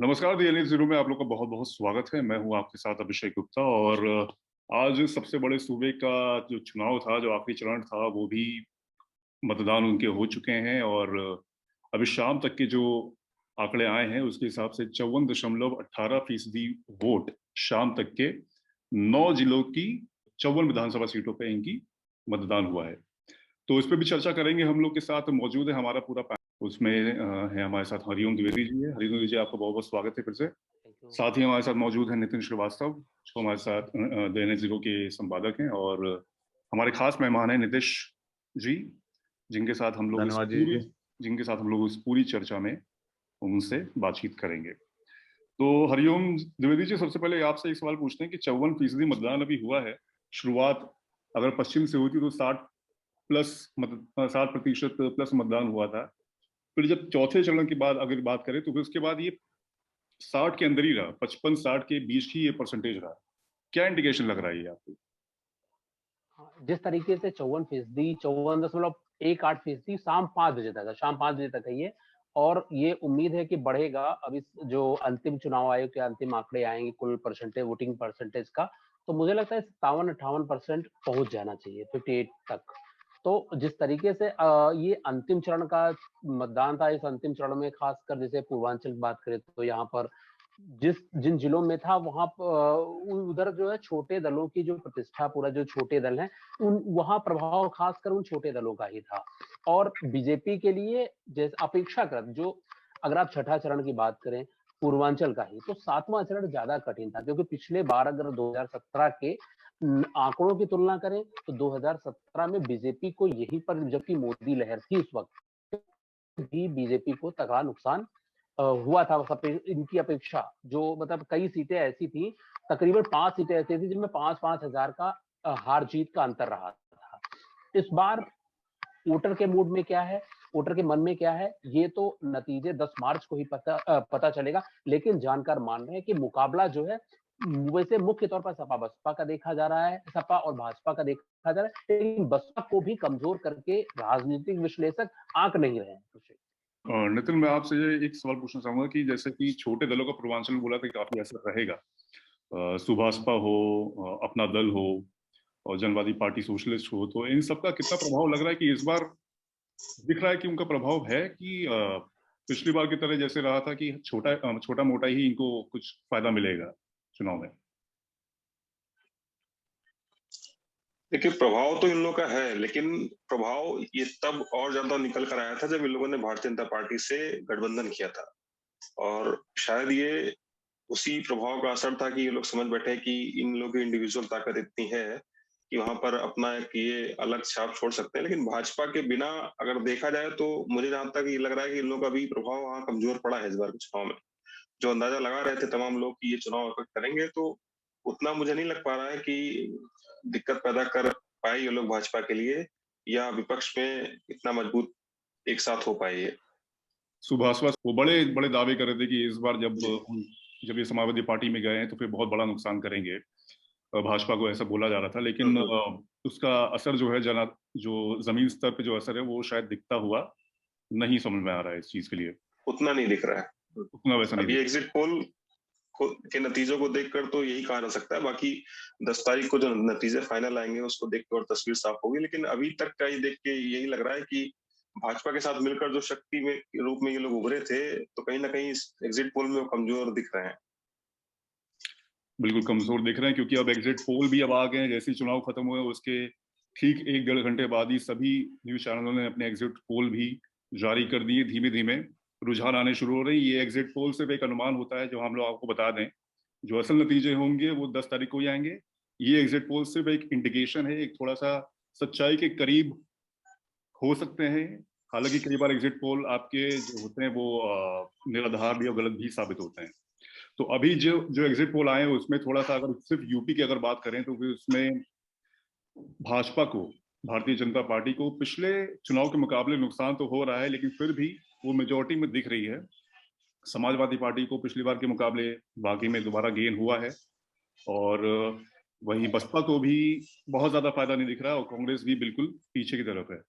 नमस्कार D zero में आप लोग का बहुत बहुत स्वागत है। मैं हूं आपके साथ अभिषेक गुप्ता और आज सबसे बड़े सूबे का जो चुनाव था, जो आखिरी चरण था, वो भी मतदान उनके हो चुके हैं और अभी शाम तक के जो आंकड़े आए हैं उसके हिसाब से 54.18% वोट शाम तक के 9 जिलों की 54 विधानसभा सीटों पे इनकी मतदान हुआ है। तो इस पर भी चर्चा करेंगे। हम लोग के साथ मौजूद है हमारा पूरा पैनल। उसमें है हमारे साथ हरिओम द्विवेदी जी है। हरिओम जी, आपका बहुत बहुत स्वागत है फिर से। Thank you. साथ ही हमारे साथ मौजूद है नितिन श्रीवास्तव, जो हमारे साथ दैनिक जीरो के संपादक हैं, और हमारे खास मेहमान हैं नितिश जी, जिनके साथ हम लोग धन्यवाद जी। इस पूरी चर्चा में उनसे बातचीत करेंगे। तो हरिओम द्विवेदी जी, सबसे पहले आपसे एक सवाल पूछते हैं कि 54% मतदान अभी हुआ है। शुरुआत अगर पश्चिम से हुई थी तो 60% प्लस मतदान हुआ था। फिर जब चौथे चरण की बात अगर बात करें तो फिर उसके बाद ये 60 के अंदर ही रहा, 55-60 के बीच ही ये परसेंटेज रहा। क्या इंडिकेशन लग रहा है ये आपको? जिस तरीके से 54%, 54.18% शाम 5 बजे तक है, शाम 5 बजे तक है ये। और ये उम्मीद है कि बढ़ेगा। अब इस जो अंतिम चुनाव आयोग के अंतिम आंकड़े आएंगे कुल परसेंटेज, वोटिंग परसेंटेज का, तो मुझे लगता है 57-58% पहुंच जाना चाहिए, 58 तक। तो जिस तरीके से ये अंतिम चरण का मतदान था, इस अंतिम चरण में खासकर जैसे पूर्वांचल की बात करें तो यहाँ पर जिन जिलों में था वहां उधर जो है छोटे दलों की जो प्रतिष्ठा, पूरा जो छोटे दल हैं उन वहां प्रभाव खासकर उन छोटे दलों का ही था। और बीजेपी के लिए जैसे अपेक्षाकृत जो, अगर आप छठा चरण की बात करें पूर्वांचल का ही, तो सातवां चरण ज्यादा कठिन था, क्योंकि पिछले बार अगर 2017 के आंकड़ों की तुलना करें तो 2017 में बीजेपी को यहीं पर, जबकि मोदी लहर थी उस वक्त, भी बीजेपी को तगड़ा नुकसान हुआ था। इनकी अपेक्षा जो, मतलब कई सीटें ऐसी थी, तकरीबन 5 सीटें ऐसी थी जिनमें 5-5 हजार का हार जीत का अंतर रहा था। इस बार वोटर के मूड में क्या है, वोटर के मन में क्या है, ये तो नतीजे 10 मार्च को ही पता चलेगा। लेकिन जानकार मान रहे हैं कि मुकाबला जो है वैसे मुख्य तौर पर सपा बसपा का देखा जा रहा है, सपा और भाजपा का देखा जा रहा है, लेकिन बसपा को भी कमजोर करके राजनीतिक विश्लेषक आंक नहीं रहे हैं। नितिन, मैं आपसे ये एक सवाल पूछना चाहूंगा कि जैसे कि छोटे दलों का पूर्वांचल में बोला था कि काफी असर रहेगा। सुभाषपा हो, अपना दल हो और जनवादी पार्टी सोशलिस्ट हो, तो इन सबका कितना प्रभाव लग रहा है कि इस बार दिख रहा है कि उनका प्रभाव है कि पिछली बार की तरह जैसे रहा था कि छोटा मोटा ही इनको कुछ फायदा मिलेगा चुनाव में? देखिए, प्रभाव तो इन लोगों का है, लेकिन प्रभाव ये तब और ज्यादा निकल कर आया था जब इन लोगों ने भारतीय जनता पार्टी से गठबंधन किया था। और शायद ये उसी प्रभाव का असर था कि ये लोग समझ बैठे कि इन लोगों की इंडिविजुअल ताकत इतनी है कि वहां पर अपना एक ये अलग छाप छोड़ सकते हैं। लेकिन भाजपा के बिना अगर देखा जाए तो मुझे जहां तक ये लग रहा है कि इन लोगों का भी प्रभाव वहां कमजोर पड़ा है इस बार के चुनाव में। जो अंदाजा लगा रहे थे तमाम लोग कि ये चुनाव अफेक्ट करेंगे, तो उतना मुझे नहीं लग पा रहा है कि दिक्कत पैदा कर पाए ये लोग भाजपा के लिए, या विपक्ष में इतना मजबूत एक साथ हो पाए ये। सुभाष वो बड़े बड़े दावे कर रहे थे कि इस बार जब ये समाजवादी पार्टी में गए हैं तो फिर बहुत बड़ा नुकसान करेंगे। भाजपा को ऐसा बोला जा रहा था, लेकिन उसका असर जो है जो जमीन स्तर पे जो असर है वो शायद दिखता हुआ नहीं समझ में आ रहा है इस चीज के लिए। उतना नहीं दिख रहा है, उतना वैसा नहीं। अभी एग्जिट पोल के नतीजों को देखकर तो यही कहा जा सकता है। बाकी 10 तारीख को जो नतीजे फाइनल आएंगे उसको देख के और तस्वीर साफ होगी। लेकिन अभी तक का ये देख के यही लग रहा है कि भाजपा के साथ मिलकर जो शक्ति में रूप में ये लोग उभरे थे, तो कहीं ना कहीं इस एग्जिट पोल में वो कमजोर दिख रहे हैं। बिल्कुल कमजोर दिख रहे हैं, क्योंकि अब एग्जिट पोल भी अब आ गए हैं। जैसे चुनाव खत्म हुए उसके ठीक 1-1.5 घंटे बाद ही सभी न्यूज चैनलों ने अपने एग्जिट पोल भी जारी कर दिए। धीमे धीमे रुझान आने शुरू हो रही। ये एग्जिट पोल सिर्फ एक अनुमान होता है जो हम लोग आपको बता दें। जो असल नतीजे होंगे वो 10 तारीख को ही आएंगे। ये एग्जिट पोल सिर्फ एक इंडिकेशन है, एक थोड़ा सा सच्चाई के करीब हो सकते हैं। हालांकि कई बार एग्जिट पोल आपके जो होते हैं वो निराधार भी और गलत भी साबित होते हैं। तो अभी जो जो एग्जिट पोल आए हैं उसमें थोड़ा सा, अगर सिर्फ यूपी की अगर बात करें तो फिर उसमें भाजपा को, भारतीय जनता पार्टी को पिछले चुनाव के मुकाबले नुकसान तो हो रहा है, लेकिन फिर भी वो मेजोरिटी में दिख रही है। समाजवादी पार्टी को पिछली बार के मुकाबले बाकी में दोबारा गेन हुआ है, और वहीं बसपा को भी बहुत ज्यादा फायदा नहीं दिख रहा, और कांग्रेस भी बिल्कुल पीछे की तरफ है।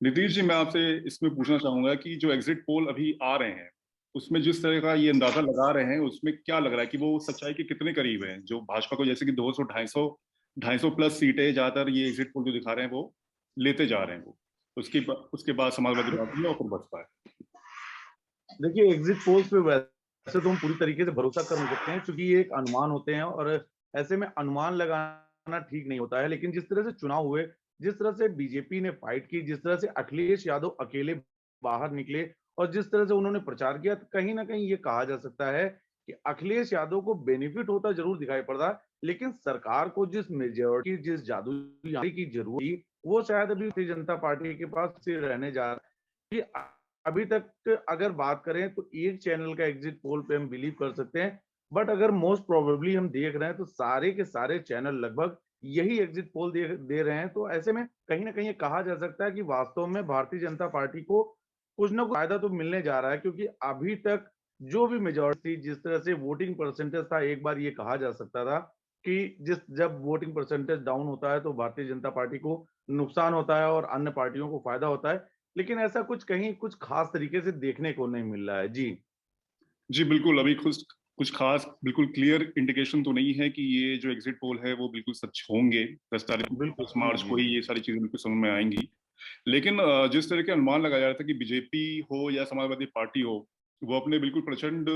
नीतीश जी, मैं आपसे इसमें पूछना चाहूंगा कि जो एग्जिट पोल अभी आ रहे हैं उसमें जिस तरह का ये अंदाजा लगा रहे हैं, उसमें क्या लग रहा है कि वो सच्चाई के कितने करीब है? जो भाजपा को जैसे कि 200 250 प्लस सीटें ज्यादातर ये एग्जिट पोल जो दिखा रहे हैं वो लेते जा रहे हैं, वो उसके बाद समाजवादी पार्टी और फिर बसपा है। देखिए, एग्जिट पोल्स पे वैसे तो हम पूरी तरीके से भरोसा कर नहीं सकते हैं, क्योंकि ये एक अनुमान होते हैं और ऐसे में अनुमान लगाना ठीक नहीं होता है। लेकिन जिस तरह से चुनाव हुए, जिस तरह से बीजेपी ने फाइट की, जिस तरह से अखिलेश यादव अकेले बाहर निकले और जिस तरह से उन्होंने प्रचार किया, तो कहीं ना कहीं ये कहा जा सकता है कि अखिलेश यादव को बेनिफिट होता जरूर दिखाई पड़ रहा है, लेकिन सरकार को जिस मेजोरिटी, जिस जादुई की जरूरत थी, वो शायद अभी भारतीय जनता पार्टी के पास से रहने जा रहा है। कि अभी तक अगर बात करें तो एक चैनल का एग्जिट पोल पे हम बिलीव कर सकते हैं, बट अगर मोस्ट प्रोबेबली हम देख रहे हैं तो सारे के सारे चैनल लगभग यही एग्जिट पोल दे रहे हैं। तो ऐसे में कहीं ना कहीं ये कहा जा सकता है कि वास्तव में भारतीय जनता पार्टी को कुछ ना कुछ फायदा तो मिलने जा रहा है, क्योंकि अभी तक जो भी मेजोरिटी, जिस तरह से वोटिंग परसेंटेज था, एक बार ये कहा जा सकता था कि जब वोटिंग परसेंटेज डाउन होता है तो भारतीय जनता पार्टी को नुकसान होता है और अन्य पार्टियों को फायदा होता है। लेकिन ऐसा कुछ कहीं कुछ खास तरीके से देखने को नहीं मिल रहा है। जी जी बिल्कुल, अभी कुछ खास बिल्कुल क्लियर इंडिकेशन तो नहीं है कि ये जो एग्जिट पोल है वो बिल्कुल सच होंगे। 10 तारीख, बिल्कुल 10 मार्च जी को ही ये सारी चीजें बिल्कुल समझ में आएंगी। लेकिन जिस तरह के अनुमान लगाया जा रहा था कि बीजेपी हो या समाजवादी पार्टी हो, वो अपने बिल्कुल प्रचंड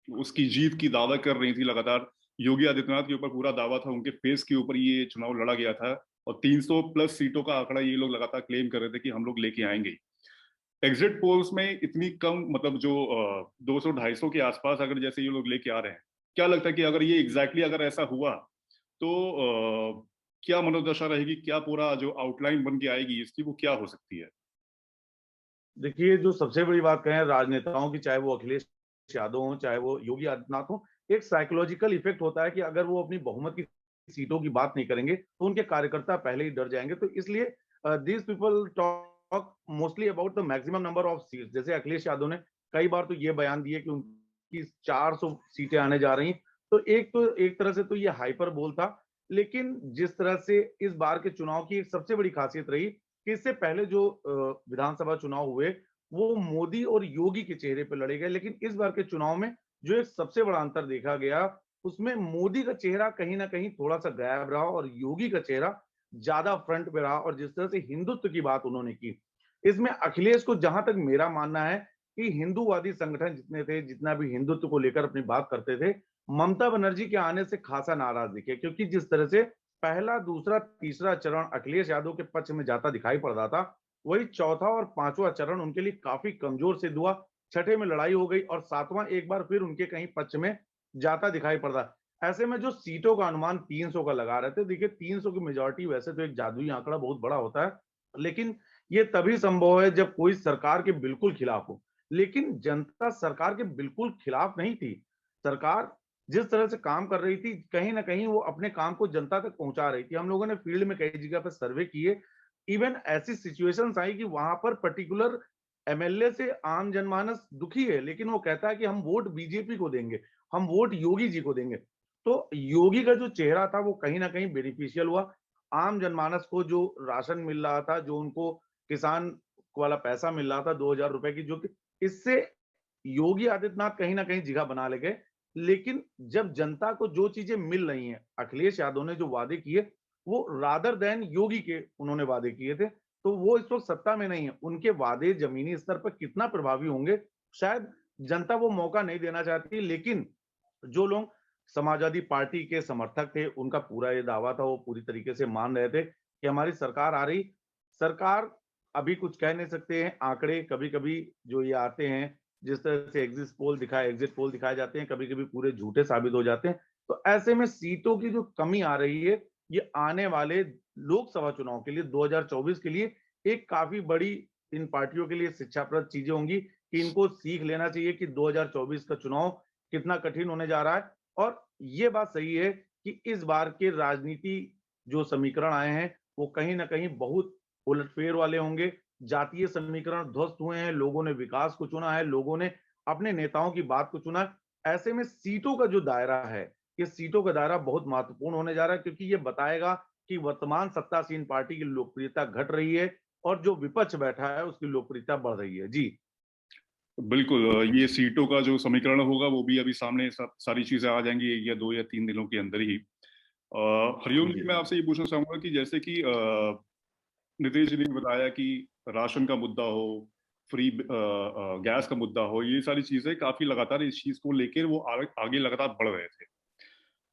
उसकी जीत की दावा कर रही थी लगातार। योगी आदित्यनाथ के ऊपर पूरा दावा था, उनके फेस के ऊपर ये चुनाव लड़ा गया था और 300 प्लस सीटों का आंकड़ा ये लोग लगातार क्लेम कर रहे थे कि हम लोग लेके आएंगे। एग्जिट पोल्स में इतनी कम, मतलब जो 200-250 के आसपास अगर जैसे ये लोग लेके आ रहे हैं, क्या लगता है कि अगर ये एग्जैक्टली अगर ऐसा हुआ तो क्या मनोदशा रहेगी, क्या पूरा जो आउटलाइन बन के आएगी इसकी, वो क्या हो सकती है? देखिए, जो सबसे बड़ी बात कहें राजनेताओं की, चाहे वो अखिलेश यादव हो, चाहे वो योगी आदित्यनाथ हो, एक साइकोलॉजिकल इफेक्ट होता है कि अगर वो अपनी बहुमत की सीटों की बात नहीं करेंगे तो उनके कार्यकर्ता पहले ही डर जाएंगे। तो इसलिए these people talk mostly about the maximum number of seats. जैसे अखिलेश यादव ने कई बार तो ये बयान दिए कि उनकी 400 सीटें आने जा रही। तो एक तरह से तो ये हाइपर बोल था। लेकिन जिस तरह से इस बार के चुनाव की एक सबसे बड़ी खासियत रही कि इससे पहले जो विधानसभा चुनाव हुए वो मोदी और योगी के चेहरे पर लड़े गए, लेकिन इस बार के चुनाव में जो एक सबसे बड़ा अंतर देखा गया, उसमें मोदी का चेहरा कहीं ना कहीं थोड़ा सा गायब रहा और योगी का चेहरा ज्यादा फ्रंट पे रहा। और जिस तरह से हिंदुत्व की बात उन्होंने की, इसमें अखिलेश को, जहां तक मेरा मानना है कि हिंदूवादी संगठन जितने थे, जितना भी हिंदुत्व को लेकर अपनी बात करते थे, ममता बनर्जी के आने से खासा नाराज दिखे। क्योंकि जिस तरह से पहला, दूसरा, तीसरा चरण अखिलेश यादव के पक्ष में जाता दिखाई पड़ रहा था, वही चौथा और पांचवा चरण उनके लिए काफी कमजोर सिद्ध हुआ। छठे में लड़ाई हो गई और सातवां एक बार फिर उनके कहीं पक्ष में जाता दिखाई पड़ रहा। ऐसे में जो सीटों का अनुमान 300 का लगा रहे थे, देखिए 300 की मेजोरिटी वैसे तो एक जादुई आंकड़ा बहुत बड़ा होता है, लेकिन ये तभी संभव है जब कोई सरकार के बिल्कुल खिलाफ हो। लेकिन जनता सरकार के बिल्कुल खिलाफ नहीं थी। सरकार जिस तरह से काम कर रही थी, कहीं ना कहीं वो अपने काम को जनता तक पहुंचा रही थी। हम लोगों ने फील्ड में कई जगह पर सर्वे किए, इवन ऐसी सिचुएशंस आई कि वहां पर पर्टिकुलर एमएलए से आम जनमानस दुखी है, लेकिन वो कहता है कि हम वोट बीजेपी को देंगे, हम वोट योगी जी को देंगे। तो योगी का जो चेहरा था वो कहीं ना कहीं बेनिफिशियल हुआ। आम जनमानस को जो राशन मिल रहा था, जो उनको किसान वाला पैसा मिल रहा था 2,000 रुपए की, जो कि इससे योगी आदित्यनाथ कहीं ना कहीं जगह बना ले गए। लेकिन जब जनता को जो चीजें मिल रही हैं, अखिलेश यादव ने जो वादे किए वो रादर देन योगी के उन्होंने वादे किए थे, तो वो इस वक्त सत्ता में नहीं है। उनके वादे जमीनी स्तर पर कितना प्रभावी होंगे, शायद जनता वो मौका नहीं देना चाहती। लेकिन जो लोग समाजवादी पार्टी के समर्थक थे, उनका पूरा ये दावा था, वो पूरी तरीके से मान रहे थे कि हमारी सरकार आ रही। सरकार अभी कुछ कह नहीं सकते हैं, आंकड़े कभी कभी जो ये आते हैं, जिस तरह से एग्जिट पोल दिखाए जाते हैं, कभी कभी पूरे झूठे साबित हो जाते हैं। तो ऐसे में सीटों की जो कमी आ रही है, ये आने वाले लोकसभा चुनाव के लिए 2024 के लिए एक काफी बड़ी, इन पार्टियों के लिए शिक्षाप्रद चीजें होंगी कि इनको सीख लेना चाहिए कि 2024 का चुनाव कितना कठिन होने जा रहा है। और ये बात सही है कि इस बार के राजनीति जो समीकरण आए हैं वो कहीं ना कहीं बहुत उलटफेर वाले होंगे। जातीय समीकरण ध्वस्त हुए हैं, लोगों ने विकास को चुना है, लोगों ने अपने नेताओं की बात को चुना है। ऐसे में सीटों का जो दायरा है, ये सीटों का दायरा बहुत महत्वपूर्ण होने जा रहा है, क्योंकि ये बताएगा कि वर्तमान सत्तासीन पार्टी की लोकप्रियता घट रही है और जो विपक्ष बैठा है उसकी लोकप्रियता बढ़ रही है। जी बिल्कुल, ये सीटों का जो समीकरण होगा वो भी अभी सामने सारी चीजें आ जाएंगी 1 या 2 या 3 दिनों के अंदर ही। हरिओम जी, मैं आपसे ये पूछना चाहूंगा कि जैसे कि नीतीश जी ने बताया कि राशन का मुद्दा हो, फ्री गैस का मुद्दा हो, ये सारी चीजें काफी लगातार इस चीज को लेकर वो आगे लगातार बढ़ रहे थे।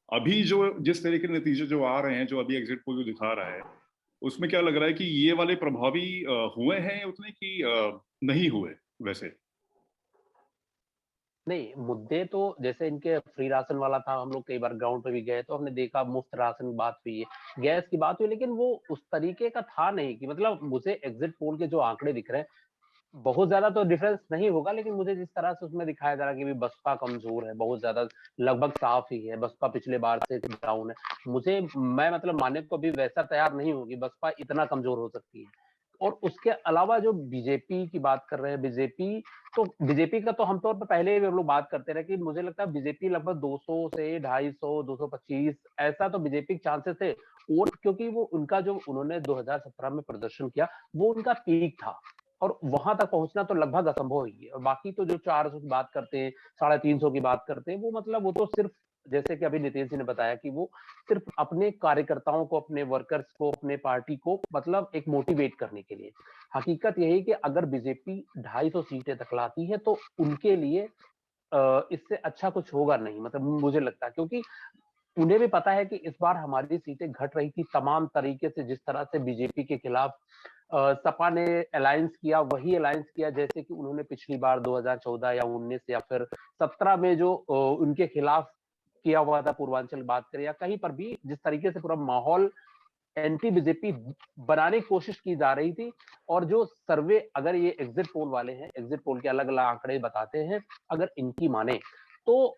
अभी जो जिस तरह के नतीजे जो आ रहे हैं, जो अभी एग्जिट पोल जो दिखा रहा है, उसमें क्या लग रहा है कि ये वाले प्रभावी हुए हैं उतने कि नहीं हुए वैसे? नहीं, मुद्दे तो जैसे इनके फ्री राशन वाला था, हम लोग कई बार ग्राउंड पे भी गए तो हमने देखा मुफ्त राशन की बात हुई है, गैस की बात हुई, लेकिन वो उस तरीके का था नहीं कि मतलब मुझे एग्जिट पोल के जो आंकड़े दिख रहे हैं, बहुत ज्यादा तो डिफरेंस नहीं होगा, लेकिन मुझे जिस तरह से उसमें दिखाया जा रहा है कि भी बसपा कमजोर है, बहुत ज्यादा लगभग साफ ही है, बसपा पिछले बार से डाउन है। मैं मतलब मानने को भी वैसा तैयार नहीं हूँ कि बसपा इतना कमजोर हो सकती है। और उसके अलावा जो बीजेपी की बात कर रहे हैं, बीजेपी का तो हम तौर पर पहले भी हम लोग बात करते रहे कि मुझे लगता है बीजेपी लगभग 200 से 250, 225 ऐसा तो बीजेपी के चांसेस थे वोट, क्योंकि वो उनका जो उन्होंने 2017 में प्रदर्शन किया वो उनका पीक था, और वहां तक पहुंचना तो लगभग असंभव ही है। और बाकी तो जो 400 की बात करते हैं, 350 की बात करते हैं, वो मतलब वो तो सिर्फ जैसे कि अभी नितेश जी ने बताया कि वो सिर्फ अपने कार्यकर्ताओं को, अपने वर्कर्स को, अपने पार्टी को मतलब एक मोटिवेट करने के लिए। हकीकत यही कि अगर बीजेपी 250 सीटें तक लाती है तो उनके लिए इससे अच्छा कुछ होगा नहीं, मतलब मुझे लगता है, क्योंकि उन्हें भी पता है कि इस बार हमारी सीटें घट रही थी तमाम तरीके से, जिस तरह से बीजेपी के खिलाफ सपा ने अलायंस किया, वही अलायंस किया जैसे कि उन्होंने पिछली बार 2014 या 19 या फिर 17 में जो उनके खिलाफ किया हुआ था, पूर्वांचल बात करें या कहीं पर भी, जिस तरीके से पूरा माहौल एंटी बीजेपी बनाने की कोशिश की जा रही थी। और जो सर्वे, अगर ये एग्जिट पोल वाले हैं, एग्जिट पोल के अलग अलग आंकड़े बताते हैं, अगर इनकी माने तो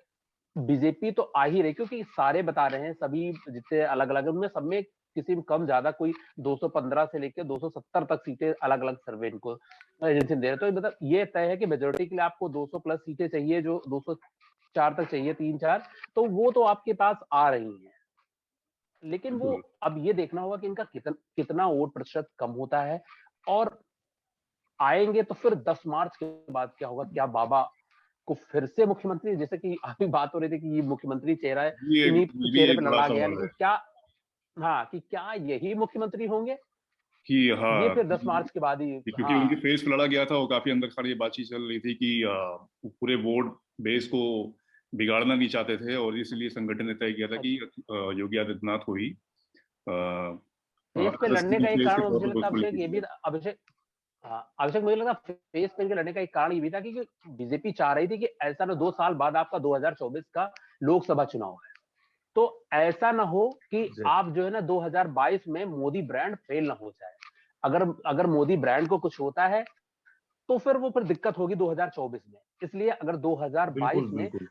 बीजेपी तो आ ही रही, क्योंकि सारे बता रहे हैं, सभी जितने अलग अलग, उनमें सब में किसी में कम ज्यादा कोई 215 से लेकर 270 तक सीटें अलग अलग सर्वे इनको एजेंसी दे रहे। तो मतलब ये तय है कि मेजोरिटी के लिए आपको 200 प्लस सीटें चाहिए, जो 204 तक चाहिए, 3-4, तो वो तो आपके पास आ रही है। लेकिन वो अब ये देखना होगा कि इनका कितना वोट प्रतिशत कम होता है, और आएंगे तो फिर 10 मार्च के बाद क्या होगा, क्या बाबा को फिर से मुख्यमंत्री, जैसे कि अभी बात हो रही थी कि ये मुख्यमंत्री चेहरा है, इन्हीं ये भी चेहरे एक पे बड़ा लड़ा गया, सवाल लेकिन है क्या, हाँ, कि क्या यही मुख्यमंत्री होंगे, कि ये हाँ, फिर 10 मार्च के बाद ही। क्योंकि उनके हाँ, फेस पे लड़ा गया था, वो काफी अंदर खाली ये बातचीत चल रही थी कि पूरे वोट बेस को बिगाड़ना नहीं चाहते थे, और इसलिए संगठन ने तय किया था कि योगी आदित्यनाथ को ही फेस पे लड़ने ट्रस्टी का एक फेस के कारण तौर मुझे पर लगता है उसको अभिषेक लेके ये भी दिया। था, अभिषेक मुझे लगता है फेस पे लड़ने का एक कारण ये भी था कि बीजेपी चाह रही थी कि ऐसा ना 2 साल बाद आपका 2024 का लोकसभा चुनाव है, तो ऐसा ना हो कि आप जो है ना 2022 में मोदी ब्रांड फेल ना हो जाए। अगर अगर मोदी ब्रांड को कुछ होता है तो फिर दिक्कत होगी 2024 में। इसलिए अगर 2022 बिल्कुल में बिल्कुल।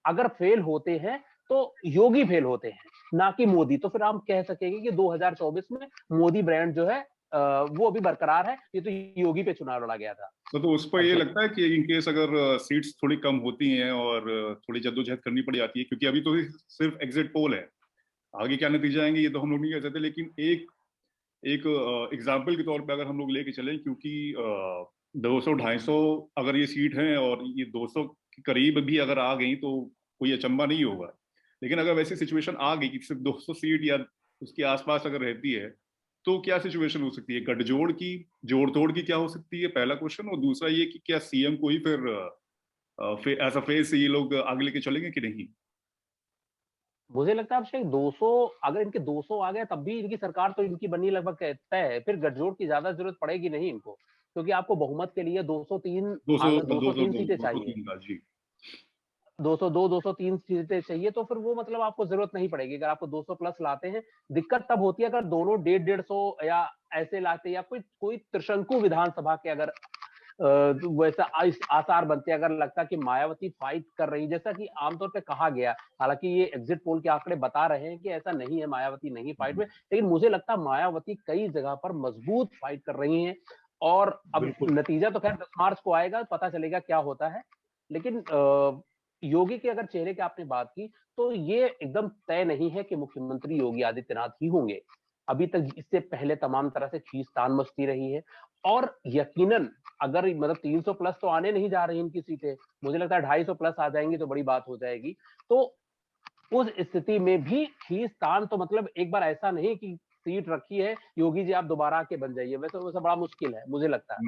अगर फेल होते हैं तो योगी फेल होते हैं, ना कि मोदी, तो फिर हम कह सकेंगे कि 2024 में मोदी ब्रांड जो है वो अभी बरकरार है, ये तो योगी पे चुनाव लड़ा गया था। तो उस पर ये अभिषेक, लगता है कि इन केस अगर सीट्स थोड़ी कम होती हैं और थोड़ी जद्दोजहद करनी पड़ जाती है, क्योंकि अभी तो सिर्फ एग्जिट पोल है, आगे क्या नतीजे आएंगे ये तो हम लोग नहीं कह सकते, लेकिन एक एक एग्जाम्पल के तौर पे अगर हम लोग लेके चलें, क्योंकि 200-250 अगर ये सीट हैं और ये 200 के करीब भी अगर आ गई तो कोई अचंभा नहीं होगा। लेकिन अगर वैसी सिचुएशन आ गई कि सिर्फ 200 सीट या उसके आसपास अगर रहती है, तो क्या सिचुएशन हो सकती है? गठजोड़ की, जोड़ तोड़ की क्या हो सकती है, पहला क्वेश्चन। और दूसरा ये कि क्या सीएम को ही फिर एज अ फेस ये लोग आगे लेके चलेंगे कि नहीं? मुझे लगता है अभिषेक 200, अगर इनके 200 आ गए तब भी इनकी सरकार तो इनकी बननी लगभग तय है, फिर गठजोड़ की ज्यादा जरूरत पड़ेगी नहीं इनको, क्योंकि आपको बहुमत के लिए 203 200 203 202 सीटें चाहिए, 203 का जी। 202 203 सीटें चाहिए, तो फिर वो मतलब आपको जरूरत नहीं पड़ेगी अगर आपको 200 प्लस लाते हैं। दिक्कत तब होती है अगर दोनों 150-150 या ऐसे लाते, या कोई कोई त्रिशंकु विधानसभा के अगर वैसा आसार बनते, अगर लगता कि मायावती फाइट कर रही, जैसा कि आमतौर पे कहा गया, हालांकि ये एग्जिट पोल के आंकड़े बता रहे हैं कि ऐसा नहीं है, मायावती नहीं फाइट में, लेकिन मुझे लगता है मायावती कई जगह पर मजबूत फाइट कर रही हैं। और अब बिल्कुल नतीजा तो खैर 10 मार्च को आएगा, पता चलेगा क्या होता है, लेकिन योगी के अगर चेहरे की आपने बात की, तो ये एकदम तय नहीं है कि मुख्यमंत्री योगी आदित्यनाथ ही होंगे। अभी तक इससे पहले तमाम तरह से खींचतान मचती रही है, और यकीनन अगर मतलब 300 प्लस तो आने नहीं जा रही इनकी सीटें, मुझे लगता है 250 प्लस आ जाएंगी तो बड़ी बात हो जाएगी। तो उस स्थिति में भी खींचतान तो मतलब एक बार ऐसा नहीं कि सीट रखी है योगी जी आप दोबारा आके बन जाइए, वैसे वैसे बड़ा मुश्किल है मुझे लगता है।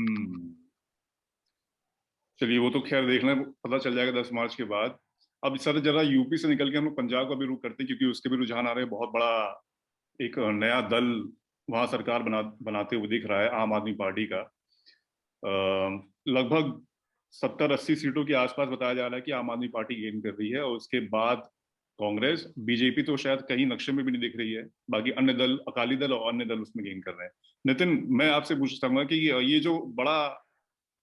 चलिए वो तो खैर देखना पता चल जाएगा 10 मार्च के बाद। अब सर जरा यूपी से निकल के हम लोग पंजाब का भी रुख करते हैं, क्योंकि उसके भी रुझान आ रहे हैं। बहुत बड़ा एक नया दल वहां सरकार बनाते हुए दिख रहा है, आम आदमी पार्टी का। लगभग 70-80 सीटों के आसपास बताया जा रहा है कि आम आदमी पार्टी गेन कर रही है, और उसके बाद कांग्रेस, बीजेपी तो शायद कहीं नक्शे में भी नहीं दिख रही है। बाकी अन्य दल, अकाली दल और अन्य दल उसमें गेन कर रहे हैं। नितिन, मैं आपसे पूछना चाहूंगा कि ये जो बड़ा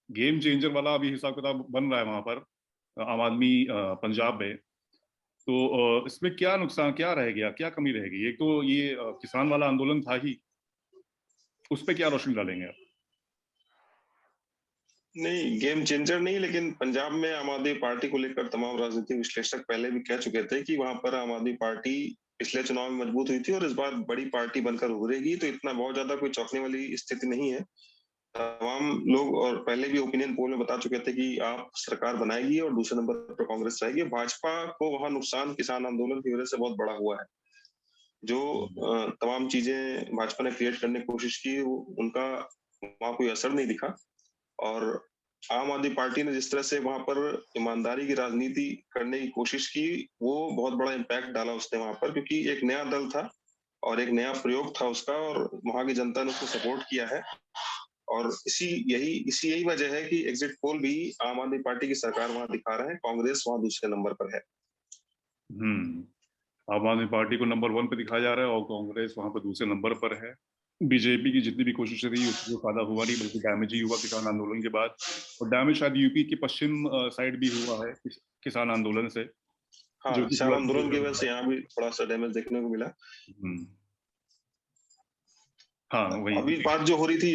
गेम चेंजर वाला अभी हिसाब किताब बन रहा है वहां पर आम आदमी पंजाब में, तो इसमें क्या नुकसान, क्या रह गया, क्या कमी रहेगी? एक तो ये किसान वाला आंदोलन था ही, उस पर क्या रोशनी डालेंगे आप? नहीं, गेम चेंजर नहीं, लेकिन पंजाब में आम आदमी पार्टी को लेकर तमाम राजनीतिक विश्लेषक पहले भी कह चुके थे कि वहां पर आम आदमी पार्टी पिछले चुनाव में मजबूत हुई थी और इस बार बड़ी पार्टी बनकर उभरेगी, तो इतना बहुत ज्यादा कोई चौंकने वाली स्थिति नहीं है। तमाम लोग और पहले भी ओपिनियन पोल में बता चुके थे कि आप सरकार बनाएगी और दूसरे नंबर पर कांग्रेस रहेगी। भाजपा को वहां नुकसान किसान आंदोलन की वजह से बहुत बड़ा हुआ है। जो तमाम चीजें भाजपा ने क्रिएट करने की कोशिश की, उनका वहां कोई असर नहीं दिखा। और आम आदमी पार्टी ने जिस तरह से वहां पर ईमानदारी की राजनीति करने की कोशिश की, वो बहुत बड़ा इम्पैक्ट डाला उसने वहां पर, क्योंकि एक नया दल था और एक नया प्रयोग था उसका, और वहां की जनता ने उसको सपोर्ट किया है। और इसी यही वजह है कि एग्जिट पोल भी आम आदमी पार्टी की सरकार वहां दिखा रहे हैं, कांग्रेस वहां दूसरे नंबर पर है। आम आदमी पार्टी को नंबर 1 पे दिखाया जा रहा है और कांग्रेस वहां पर दूसरे नंबर पर है। बीजेपी की जितनी भी कोशिशें रही उसको फायदा हुआ नहीं, बल्कि डैमेज ही हुआ किसान आंदोलन के बाद। और डैमेज शायद यूपी के पश्चिम साइड भी हुआ है किसान आंदोलन से, हाँ, जो कि किसान आंदोलन की वजह से यहाँ भी थोड़ा सा डैमेज देखने को मिला। हाँ, वही अभी बात जो हो रही थी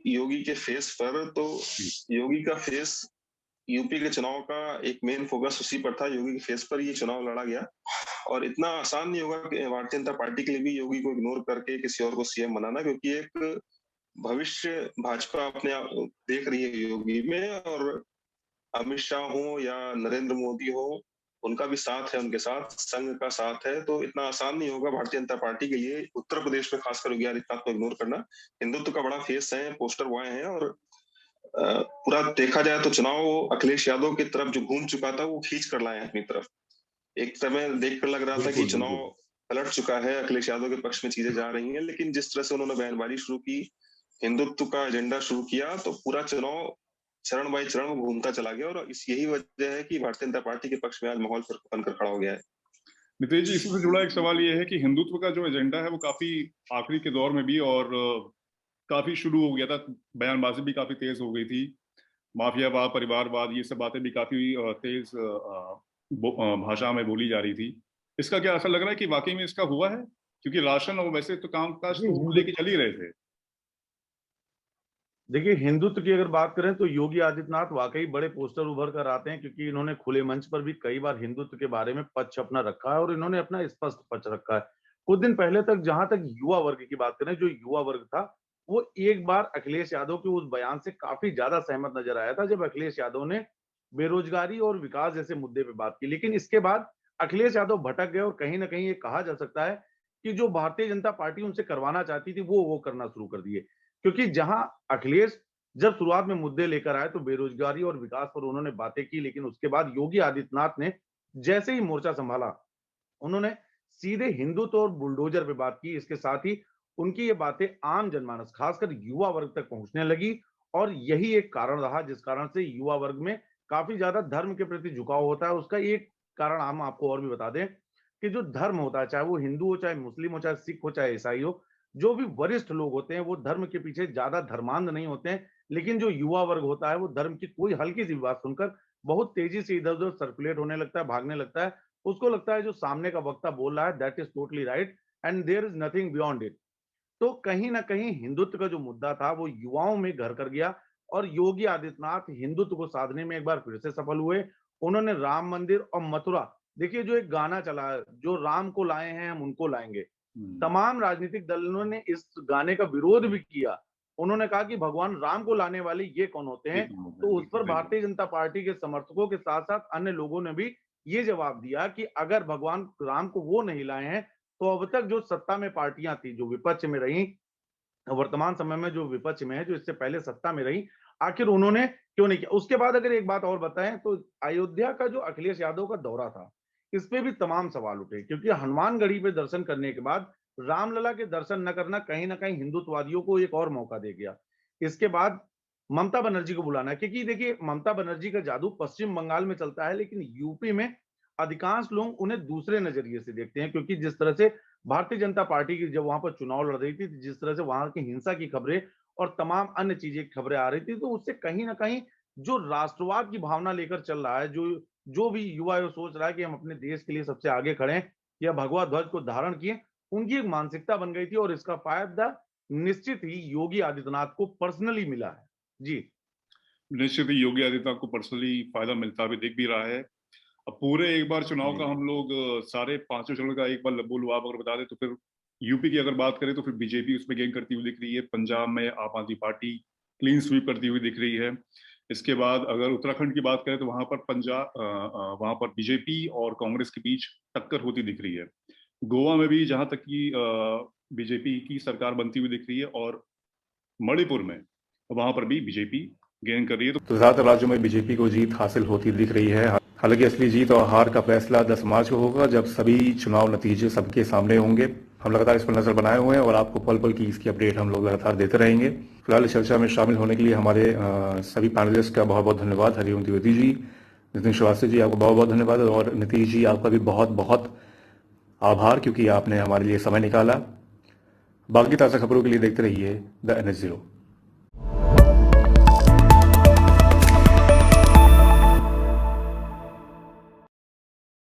योगी के फेस पर, तो योगी का फेस यूपी के चुनाव का एक मेन फोकस उसी पर था। योगी के फेस पर ये चुनाव लड़ा गया और इतना आसान नहीं होगा कि भारतीय जनता पार्टी के लिए भी योगी को इग्नोर करके किसी और को सीएम बनाना, क्योंकि एक भविष्य भाजपा अपने आप देख रही है योगी में, और अमित शाह हो या नरेंद्र मोदी हो, उनका भी साथ है, उनके साथ संघ का साथ है। तो इतना आसान नहीं होगा भारतीय जनता पार्टी के लिए उत्तर प्रदेश में खासकर योगी आदित्यनाथ को इग्नोर करना। हिंदुत्व का बड़ा फेस है, पोस्टर बॉय है, और पूरा देखा जाए तो चुनाव अखिलेश यादव की तरफ जो घूम चुका था वो खींच कर लाए अपनी तरफ। एक समय देखकर लग रहा था कि चुनाव पलट चुका है, अखिलेश यादव के पक्ष में चीजें जा रही हैं, लेकिन जिस तरह से उन्होंने बयानबाजी शुरू की, हिंदुत्व का एजेंडा शुरू किया, तो पूरा चुनाव चरण बाई चरण घूमता चला गया। और यही वजह है कि भारतीय जनता पार्टी के पक्ष में आज माहौल बनकर खड़ा हो गया है। नितेश जी, इससे जुड़ा एक सवाल ये है कि हिंदुत्व का जो एजेंडा है वो काफी आखिरी के दौर में भी और काफी शुरू हो गया था, बयानबाजी भी काफी तेज हो गई थी, माफियावाद, परिवारवाद, ये सब बातें भी काफी तेज भाषा में बोली जा रही थी। इसका क्या असर लग रहा है कि वाकई में इसका हुआ है? क्योंकि राशन और वैसे तो कामकाज तो लेके चल ही रहे थे। देखिए, हिंदुत्व की अगर बात करें तो योगी आदित्यनाथ वाकई बड़े पोस्टर उभर कर आते हैं, क्योंकि इन्होंने खुले मंच पर भी कई बार हिंदुत्व के बारे में पक्ष अपना रखा है और इन्होंने अपना स्पष्ट पक्ष रखा है। कुछ दिन पहले तक, जहां तक युवा वर्ग की बात करें, जो युवा वर्ग था वो एक बार अखिलेश यादव के उस बयान से काफी ज्यादा सहमत नजर आया था, जब अखिलेश यादव ने बेरोजगारी और विकास जैसे मुद्दे पे बात की। लेकिन इसके बाद अखिलेश यादव भटक गए और कहीं ना कहीं ये कहा जा सकता है कि जो भारतीय जनता पार्टी उनसे करवाना चाहती थी वो करना शुरू कर दिए। क्योंकि जहां अखिलेश जब शुरुआत में मुद्दे लेकर आए तो बेरोजगारी और विकास पर उन्होंने बातें की, लेकिन उसके बाद योगी आदित्यनाथ ने जैसे ही मोर्चा संभाला, उन्होंने सीधे हिंदुत्व और बुलडोजर पे बात की। इसके साथ ही उनकी ये बातें आम जनमानस, खासकर युवा वर्ग तक पहुंचने लगी, और यही एक कारण रहा जिस कारण से युवा वर्ग में काफी ज्यादा धर्म के प्रति झुकाव होता है। उसका एक कारण हम आपको और भी बता दें कि जो धर्म होता है, चाहे वो हिंदू हो, चाहे मुस्लिम हो, चाहे सिख हो, चाहे ईसाई हो, जो भी वरिष्ठ लोग होते हैं वो धर्म के पीछे ज्यादा धर्मांध नहीं होते हैं। लेकिन जो युवा वर्ग होता है वो धर्म की कोई हल्की सी बात सुनकर बहुत तेजी से इधर उधर सर्कुलेट होने लगता है, भागने लगता है। उसको लगता है जो सामने का वक्ता बोल रहा है that is totally right and there is nothing beyond it. तो कहीं ना कहीं हिंदुत्व का जो मुद्दा था वो युवाओं में घर कर गया, और योगी आदित्यनाथ हिंदुत्व को साधने में एक बार फिर से सफल हुए। उन्होंने राम मंदिर और मथुरा, देखिए जो एक गाना चला है, जो राम को लाए हैं हम उनको लाएंगे, तमाम राजनीतिक दलों ने इस गाने का विरोध भी किया, उन्होंने कहा कि भगवान राम को लाने वाले ये कौन होते हैं। तो उस पर भारतीय जनता पार्टी के समर्थकों के साथ साथ अन्य लोगों ने भी ये जवाब दिया कि अगर भगवान राम को वो नहीं लाए हैं तो अब तक जो सत्ता में पार्टियां थी, जो विपक्ष में रही, वर्तमान समय में जो विपक्ष में है, जो इससे पहले सत्ता में रही, आखिर उन्होंने क्यों नहीं किया। उसके बाद अगर एक बात और बताएं तो अयोध्या का जो अखिलेश यादव का दौरा था, इस पे भी तमाम सवाल उठे, क्योंकि हनुमानगढ़ी पे दर्शन करने के बाद रामलला के दर्शन न करना कहीं ना कहीं हिंदुत्ववादियों को एक और मौका दे गया। इसके बाद ममता बनर्जी को बुलाना, क्योंकि देखिए ममता बनर्जी का जादू पश्चिम बंगाल में चलता है, लेकिन यूपी में अधिकांश लोग उन्हें दूसरे नजरिए से देखते हैं, क्योंकि जिस तरह से भारतीय जनता पार्टी की जब वहां पर चुनाव लड़ रही थी, जिस तरह से वहां की हिंसा की खबरें और तमाम अन्य चीजें खबरें आ रही थी, तो उससे कहीं ना कहीं जो राष्ट्रवाद की भावना लेकर चल रहा है, जो जो भी युवा ये सोच रहा है कि हम अपने देश के लिए सबसे आगे खड़े हैं या भगवा ध्वज को धारण किए, उनकी एक मानसिकता बन गई थी। और इसका फायदा निश्चित ही योगी आदित्यनाथ को पर्सनली मिला है। जी, निश्चित ही योगी आदित्यनाथ को पर्सनली फायदा मिलता भी दिख भी रहा है। अब पूरे एक बार चुनाव का हम लोग सारे पांचों चरणों का एक बार बोलू आप अगर बता दें तो फिर यूपी की अगर बात करें तो फिर बीजेपी उसमें गेन करती हुई दिख रही है। पंजाब में आप आदमी पार्टी क्लीन स्वीप करती हुई दिख रही है। इसके बाद अगर उत्तराखंड की बात करें तो वहां पर वहां पर बीजेपी और कांग्रेस के बीच टक्कर होती दिख रही है। गोवा में भी जहां तक कि बीजेपी की सरकार बनती हुई दिख रही है और मणिपुर में वहां पर भी बीजेपी गेन कर रही है। तो ज्यादातर राज्यों में बीजेपी को जीत हासिल होती दिख रही है। हालांकि असली जीत और हार का फैसला 10 मार्च को होगा, जब सभी चुनाव नतीजे सबके सामने होंगे। हम लगातार इस पर नजर बनाए हुए हैं और आपको पल पल की इसकी अपडेट हम लोग लगातार देते रहेंगे। फिलहाल इस चर्चा में शामिल होने के लिए हमारे सभी पैनलिस्ट का बहुत बहुत धन्यवाद। हरिओम द्विवेदी जी, नितिन श्रीवास्तव जी, आपको बहुत बहुत धन्यवाद। और नीतीश जी, आपका भी बहुत बहुत आभार, क्योंकि आपने हमारे लिए समय निकाला। बाकी ताज़ा खबरों के लिए देखते रहिए द NH0।